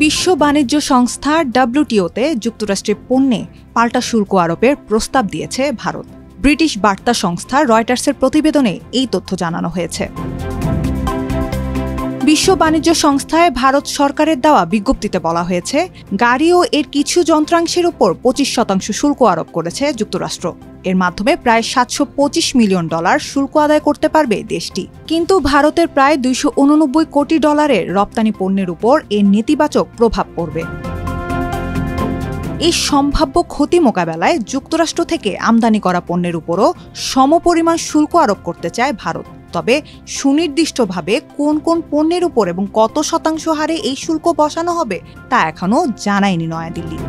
বিশ্ব বাণিজ্য সংস্থা WTO-তে যুক্তরাষ্ট্রের পণ্যে পাল্টা শুল্ক আরোপের প্রস্তাব দিয়েছে ভারত। ব্রিটিশ বার্তা সংস্থা রয়টার্সের প্রতিবেদনে এই তথ্য জানানো হয়েছে। বিশ্ব বাণিজ্য সংস্থায় ভারত সরকারের দেওয়া বিজ্ঞপ্তিতে বলা হয়েছে, গাড়ি ও এর কিছু যন্ত্রাংশের উপর 25% শুল্ক আরোপ করেছে যুক্তরাষ্ট্র। এর মাধ্যমে প্রায় $725 মিলিয়ন শুল্ক আদায় করতে পারবে দেশটি। কিন্তু ভারতের প্রায় $289 কোটি রপ্তানি পণ্যের উপর এর নেতিবাচক প্রভাব পড়বে। এই সম্ভাব্য ক্ষতি মোকাবেলায় যুক্তরাষ্ট্র থেকে আমদানি করা পণ্যের উপরও সমপরিমাণ শুল্ক আরোপ করতে চায় ভারত। তবে সুনির্দিষ্টভাবে কোন কোন পণ্যের উপর এবং কত শতাংশ হারে এই শুল্ক বসানো হবে তা এখনও জানায়নি নয়াদিল্লি।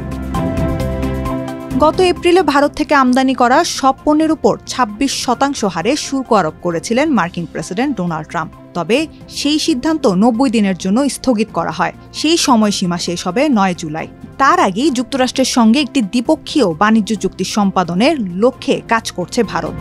গত এপ্রিলে ভারত থেকে আমদানি করা সব পণ্যের উপর 26% হারে শুল্ক আরোপ করেছিলেন মার্কিন প্রেসিডেন্ট ডোনাল্ড ট্রাম্প। তবে সেই সিদ্ধান্ত 90 দিনের জন্য স্থগিত করা হয়। সেই সময়সীমা শেষ হবে 9 জুলাই। তার আগেই যুক্তরাষ্ট্রের সঙ্গে একটি দ্বিপক্ষীয় বাণিজ্য চুক্তি সম্পাদনের লক্ষ্যে কাজ করছে ভারত।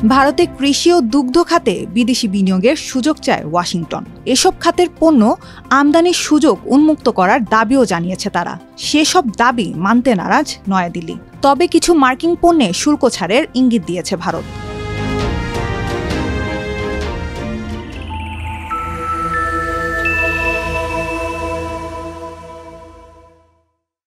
ভারতে কৃষি ও দুগ্ধ খাতে বিদেশি বিনিয়োগের সুযোগ চায় ওয়াশিংটন। এসব খাতের পণ্য আমদানির সুযোগ উন্মুক্ত করার দাবিও জানিয়েছে তারা। সেসব দাবি মানতে নারাজ নয়াদিল্লি। তবে কিছু মার্কিন পণ্যে শুল্ক ছাড়ের ইঙ্গিত দিয়েছে ভারত।